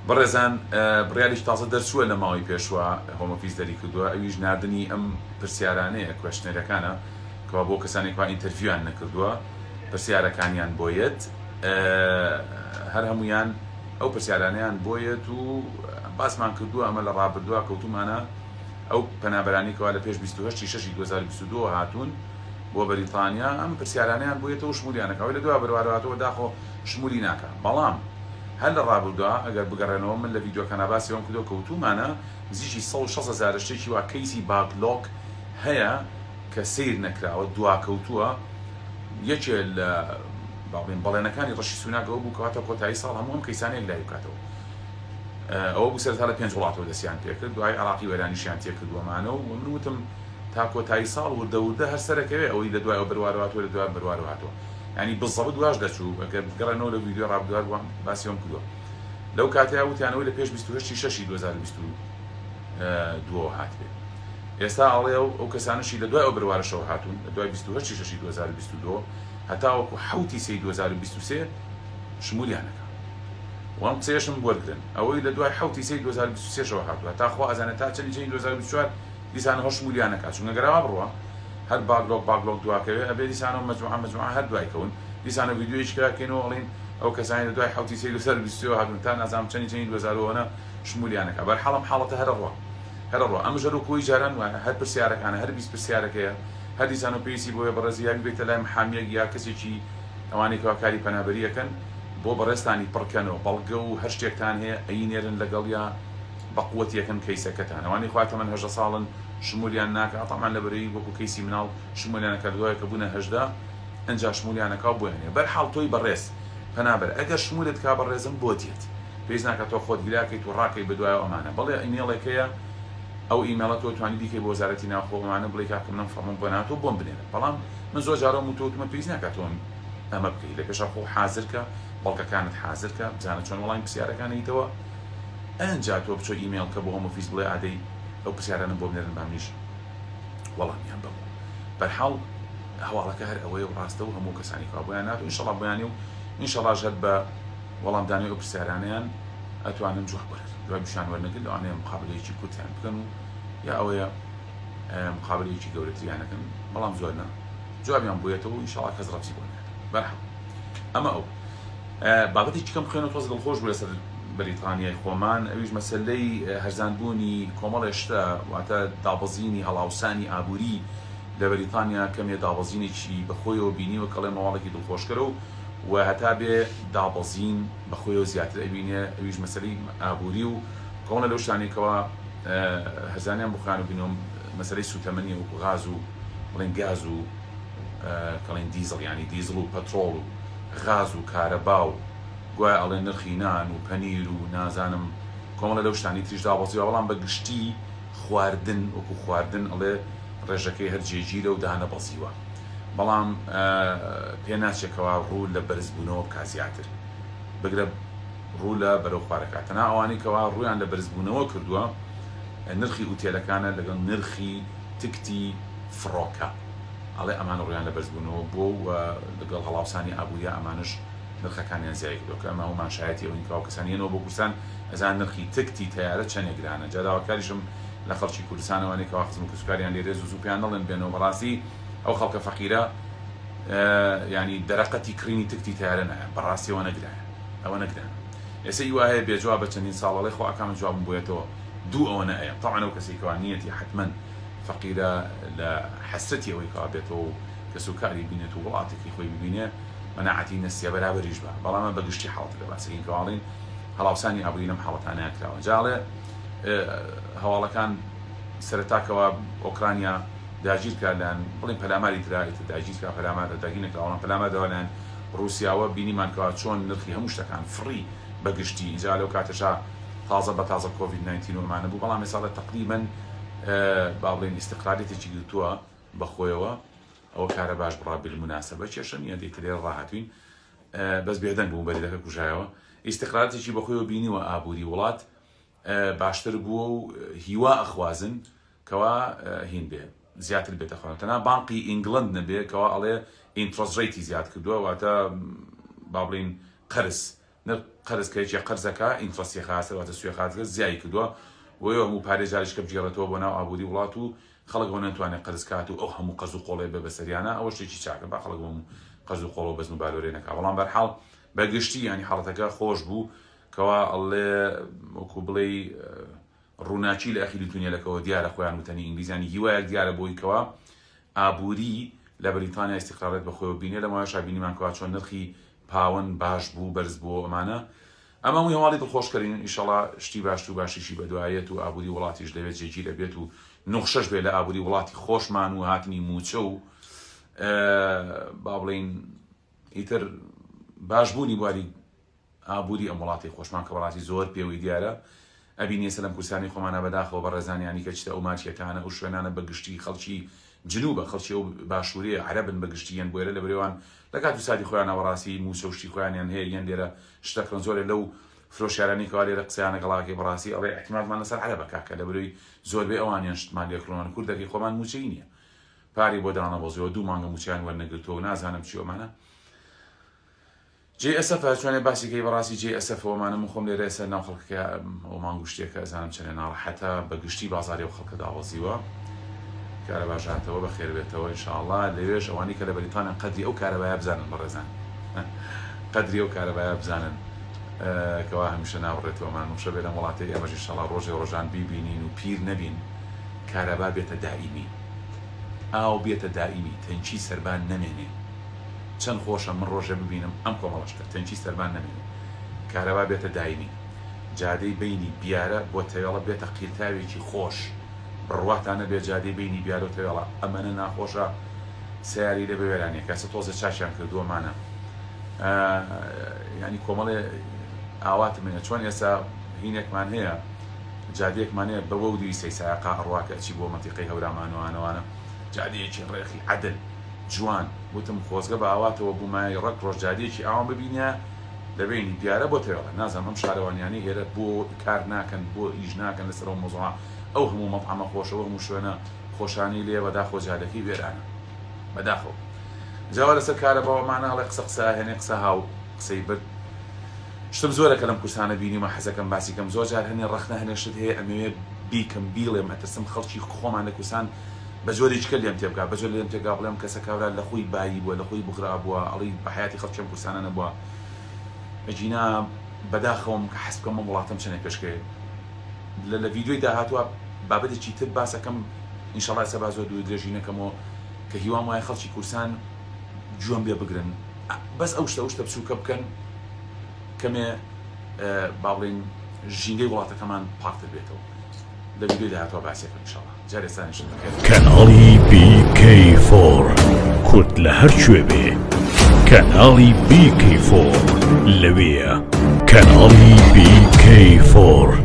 بەڕێزان بڕیاریش تازە دەرچووە لە ماوەی پێشوە هۆمۆفیز دەری کردووە، ئەویش نردنی ئەم پرسیارانەیە کوێشنەرەکانە کەوا بۆ کەسانێکوا ئینتەرڤیویان نەکردووە پرسیارەکانیان بۆیەت هەر هەمویان ئەو پرسیارانیان بۆیەت و باسمان کردووە ئەمە لە ڕابردووە کەوتومانە ئەو پەنابەرانیکەوە لە پێش 28/6/2022 هاتوون بۆ بەریتانیا ئەم پرسیارانیان بۆیەتەوە شمولیانەکەوەی لە دوای بڕوارەوەتەوە داخۆ شمولی ناکە. بەڵام هەر لە ڕابردووە ئەگەر بگەڕێنەوە من لە ڤیددیۆکەنە باسیەوەم کردو کەوتومانە نزیکی 160,000 شتێکی وا کەیسی باکلۆک هەیە کە سیر نەکراوە دواکەوتووە. یەکێ لە بەڵێنەکانی ڕەشی سوناکەوە بوو کەواتە کۆتایی ساڵ هەموو ئەم کەیسانێک لای بکاتەوە. ئەوە بوو سەرەتا لە 5 وڵاتەوە دەستیان پێکرد، دوای عراقی وەرانیشیان تێکردووەمانە و من وتم تا کۆتایی ساڵ وردە هەر سەرەکەوێ ئەوەی لە دوای ئەو بڕوارەوەتەوە لە دوای بڕوارەوەتەوە، ینی بزەبە دواش دەچوو ئەگەر بگەڕێنەوە لە ڤیددیۆ ڕابردووار باسیەوەم کردووە. لەو کاتەیە وتیانەوەی لە پێش 28/6/2022 هات بێ. ئێستا ئەڵێ ئەو کەسانشی لە دوای ئەو بڕوارەشەوە هاتوون لە دوای 28/6/2022 هەتاوەکو 7/3/2023 شمولیانەکە. وام قسەیەشم وەرگرن ئەوەی لە دوای 7/3/2023 هاتووە تاخوا ئەزانێت تا چەندی 2024 دیسانە هەش شمولیانەکە، چونکە گەراوە بڕوە هەر باگلۆک دواکەوێ ئەبێ دیسانە مەجموعە هەر دوایکەون دیسانە ڤیددیۆیشکراکەینەوە ئەڵین ئەو کەسانی لە دوای 7/3/2023 هاتوون تا نازام چەندی 2020 شمولیانەکە. بەرحاڵم حاڵەتە هەرڕوە ئەم ژەر و کۆی جاران وایە هەر پرسیارەکانە هەر 20 پرسیارەکەیە هەر دیسانە پێویستی بۆیە بەڕێزیابی بێتە لای محامیەک یا کەسێکی ئەوانەی کەوا کاری پەنابەریەکەن بۆ بەڕێستانی پڕکەنەوە بەڵگە و هەر شتێکتان هەیە ئەینێرن لەگەڵ یا بەقووەتی یەکەم کەیسەکەتان. ئەوانەی خواتە من 10 ساڵن شمولیان ناکە ئەتامان لەبەرەوەی وەکو کەیسی مناڵ شمولیانەکە دوای کە بوونە 18 ئەنجا شمولیانەکە بۆێنێ. بەرحاڵ تۆی بەڕێز پەنابەر ئەگەر شمولت کا بەڕێزم بۆ دیێت پێویست ناکە تۆ خۆت گیراکەیت و ڕاکەی بەدوای ئەمانە بەڵێ ئیمێڵێکەیە ئەو ئیمێڵە تۆ توانی بیکەی بۆ وەزارەتی ناوخۆڵمانە بڵێ کاکە منم فەرمون بۆ ناتۆ بۆم بنێرە. بەڵام من زۆر جارەم وتوتمە پێویست ناکات تۆ ئەمە بکەیت لە پێشە خۆ حازرکە بەڵگەکانت حازرکە بزانە چۆن وەڵامی پرسیارەکانیتەوە ئەنجا تۆ بچۆ ئیمێڵکە بۆ هۆمۆفیز بڵێ ئادەی ئەو پرسیارانم بۆ بنێرن بامنیش وەڵامیان بەم. بەرحاڵ هەواڵەکە هەر ئەوەیە و ڕاستە و هەموو کەسانی کا بۆیان ناتوە ئینشەڵا بۆیانی و ئینشەڵا ژەر بە وەڵامدانی ئەو پرسیارانیان ئەتوانن جواب بەرن دوای پیشان وەرنەگرن لەوانەیە مقابلەیەکی کورتیان بکەن و یا ئەوەیە مقابلەیەکی گەورەتریانەکەن بەڵام زۆر نا جوابیان بۆیەتەوە و ئینشەڵا کەس ڕەبسی بۆ نێت. بەرحاڵ ئەمە ئەو بابەتێکی کەم خوێنەوە تۆز دڵخۆش بوو لەسەر بەریتانیای خۆمان ئەویش مەسەلەی هەرزانبوونی کۆمەڵێشتە واتە دابەزینی هەڵاوسانی ئابووری لە بەریتانیا کەمێ دابەزینێکی بەخۆیەوە بینیوە کەڵێ ماوەڵێکی دڵخۆشکەرە و هەتا بێ دابەزین بەخۆیەوە زیاتر ئەبینێ ئەویش مەسەلەی ئابووری و کۆمەڵە لەو شتانێکەوە هەرزانیان بخوان و بینەوە مەسەلەی سوتەمەنی و غاز و بڵێن گاز و کەڵێن دیزڵ ینی دیزڵ و پەترۆڵ و غاز و کارەبا و گوای ئەڵێ نرخی نان و پەنیر و نازانم کۆمەڵە لەو شتانی تریش دابەزیوە بەڵام بە گشتی خواردن وەکو خواردن ئەڵێ ڕێژەکەی هەر جێگیرە و دانە بەزیوە. بەڵام پێ ناچێکەوە ڕوو لە بەرزبوونەوە بکا زیاتر بگرە ڕوو لە بەرەو خوارەکاتەنا ئەوانەی کەوا ڕوویان لە بەرزبوونەوە کردووە نرخی ئوتێلەکانە لەگەڵ نرخی تکتی فڕۆکە ئەڵێ ئەمان ڕویان لە بەرزبوونەوە بۆ لەگەڵ هەڵاوسانی ئابووریە ئەمانش نرخەکانیان زیای کردووە کە ئەمە هەمانشایەتی ئەوین کاو کەسانیانەوە بۆ کوردستان ئەزان نرخی تکتی تیارە چەندێک گرانە. جاداواکاریشم لە خەڵکی کوردستانەوەی کەوا خزم و کەسوکاریان لێرێ زوو پێیان دەڵێن بێنەوە بەڕاستی ئەو خەڵکە فەقیرە ینی دەرەقەتی کڕینی تکتی تیارە نایە بەڕاستی ئەوە نەگرایە ئەوە نەگرانە. ئێستا وایە بێجواب بە چەندین ساڵەڵێ خۆ ئەکامە جوابم بۆیەتەوە دوو ئەوە نەیە طبعاً ئەو کەسێکەوە نیەتی حتمەن فەقیرە لە حەسرەتی ئەوەی کەوا بێتەوە و کەسوکاری بینێت و وڵاتێکی خۆی ببینێ مەناعەتی نەسیە بەرابەریش بە بەڵامە بەگشتی حاڵەتە لە باسەکەین کەواڵین هەڵاوسانی ئابووری لەم حاڵەتانەیە کراوە. جاڵێ هەواڵەکان سەرەتاکەوە ئۆکرانیا داگیر کردیان بڵین پەلاماری ترایەتە داگیر کرا پەلامارە داگینێکەوەڵام پەلامەدەوەلایەن ڕووسیاوە بینیمان کەوا چۆن نرخی هەموو شتەکان فڕی بەگشتی جا لەو کاتەشا تازە بە تازە کۆڤید-19 ومانە بوو بەڵام ێساڵە تەقریبەن با بڵێن ئیستقرارێتێکی گرتووە بەخۆیەوە ئەوە کارە باش بڕا بالموناسبە کێشە نیە دەیتە لێرە ڕاهاتوین بەس بێدەنگ بوو بەریدەکە کوژایەوە ئیستقرارێتێکی بەخۆیەوە بینیوە ئابووری وڵات باشتر بووە و هیوا ئەخوازن کەوا هین بێ زیاتر بێتە خوێن تەنها بانقی ئینگلند نەبێ کەوا ئەڵێ ئینترۆست ڕێیتی زیاد کردووە واتە با بڵین قەرز قەرزکەیەکی قەرزەکە ئینترەستی خاسەواتە سوێ خاتگە زیای کردووە و هەموو پارێزاریشکە بجێڕێتەوە بۆ ناو ئابووری وڵات و خەڵک بۆ نەتوانێت قەرزکات و ئەو هەموو قەز و قۆڵێ بە بەسەریانە ئەوە شتێکی چاکە با خەڵک بۆ قەز و قۆڵ و بەزم و بالۆرێ نەکا بەڵام بەرحاڵ بەگشتی ینی حاڵەتەکە خۆش بوو کەوا ئەڵێ وەکو بڵێ ڕووناچی لە ئەخیری دونیەکەەوە دیارە خۆیان وتەنی ئینگلیزانی هیوایەک دیارە بۆی کەوا ئابووری لە بەریتانیا استیقرارێت بەخۆی بینێ لەماوەی شابینیمان کەوا چۆن نرخی پاوەند باش بوو بەرز بوو ئەمانە ئەمە هەمووی هەواڵی دڵخۆشکەرین ئینشەڵا شتی باش و باشیشی بەدوایەت و ئابووری وڵاتیش دەوێت جێگیر دەبێت و نوخشەش بێت لە ئابووری وڵاتی خۆشمان و هاتنی موچە و با بڵین ئیتر باشبوونی بواری ئابووری ئەم وڵاتی خۆشمان کە وڵاتی زۆر پێوەی دیارە ئەبینێ سەلەم کورسانی خۆمانە بەداخەوە بە ڕێزانیانی کە چتە ئەو ماچیەکانە ئەو شوێنانە بەگشتی خەڵکی جنوبە خەڵکی ئەو باشووریە عەرەبن بەگشتیان بۆیرە لە بەرێوان لە کات و ساتی خۆیان ناوەڕاستی موچە و شتی خۆیانیان هەیە یان لێرە شتەکڕن زۆرێ لەو فرۆشیارانی کەوا لێرە قسەیانە گەڵاکی بەڕاستی ئەڵێ احتیمالمان لەسەر عەرەبە کاکە لە بەرەوەی زۆربەی ئەوانیان شتمان لێکڕۆن کوردەکەی خۆمان موچەی نییە پاری بۆ دانەبەزیەوە 2 مانگە موچیان وەرنەگرتووە و نازانم چیۆمانە JSF چۆنێ باسیکەی بەڕاستی JSFەوەمانە من خۆم لێرە ئێستا ناو خەڵکەکە ئەو مانگوشتێکە ئەزانم چەنێ ناڕەحەتە بەگشتی بازاڕی و خەڵکە داوەزیوە کارە باشاتەوە بەخێر بێتەوە ئینشاءڵڵا لەوێش ئەوانی کە لە بەریتانیان قەدری ئەو کارەبایە بزانن بەڕێزان قەدری ئەو کارەبایە بزانن کەوا هەمیشە ناوڕێتەوەمان وشە بێ لە وڵاتی ئێمەش ئینشاءڵڵا ڕۆژێ ڕۆژان بیبینین و پیر نەبین کارەبا بێتە دائیمی ئاو بێتە دائیمی تەنچی سەربان نەمێنێ چەند خۆشە من ڕۆژێ ببینم ئەم کۆمەڵەشتە تەنچی سەربان نەمێنێ کارەبا بێتە دائیمی جادەی بینی بیارە بۆ تەوێڵە بێتە قیرتاوێکی خۆش بڕواتانە بێ جادەی بینی بیارە و تەوێڵە ئەمەنە ناخۆشە سیاری لە بەوێرانێ کەسە تۆزە چاشیان کردووەمانە ینی کۆمەڵێ ئاواتم منە چۆن ئێستا هینێکمان هەیە جادەیەکمان هەیە بەوە و دوی سەیساقا ئەڕواکە ئەچی بۆ مەنتیقەی هەورامانەوانە جادەیەکی ڕێخی عەدل جوان وتم خۆزگە بە ئاواتەوە بوومای ڕەک ڕۆژ جادەیەکی ئاوام ببینە لەبینی دیارە بۆ تەوێڵە نازانم ئەم شارەوانیانی هێرە بۆ کار ناکەن بۆ ئیش ناکەن لەسەر ئەو مۆزوعە ئەو هەموو مەطعەمە خۆشەوە هەموو شوێنە خۆشانی لێ بەداخۆ جادەکەی وێرانە بەداخۆ جاوا لەسەر کارە بەوەمانە هەڵێ قسە هێنێ قسە هاو قسەی برد شتم زۆرەکە لەم کورسانە بینیمە حەزەکەم باسیکەم زۆر جار هەنێ ڕەخنە هەنێشت هەیە ئەمەوێ بیکەم بیڵێم ئەترسم خەڵکی خۆمان لە کورسان بە جۆرێککە لێم تێبگا بە جۆر لێم تێگا بڵێم کەسە کاورا لە خۆی بایی بووە لە خۆی بغرا بووە ئەڵی بە حیاتی خەڵکیم کورسانە نەبووە ئەجینا بەداخەوم کە حەز بکەم وڵاتم چنێک پێشکەوێ لە ڤیدیۆی داهاتووە بابەتێکی تر باسەکەم ئینشەڵڵا ئێستا با زۆر دوو درێژی نەکەمەوە کە هیوام وایە خەڵکی کورسان جوان بێ بگرن بەس ئەو شتە بچووکە بکەن کەمێ با بڵێن ژینگەی وڵاتەکەمان پاکتر بێتەوە لە ڤیدیۆی داهاتوە باسێکم ئینشەڵڵا جارێ ئێستانیش کەناڵی BK4 کورد لە هەر کوێ بێ کەناڵی BK4 لەوەیە کەناڵی BK4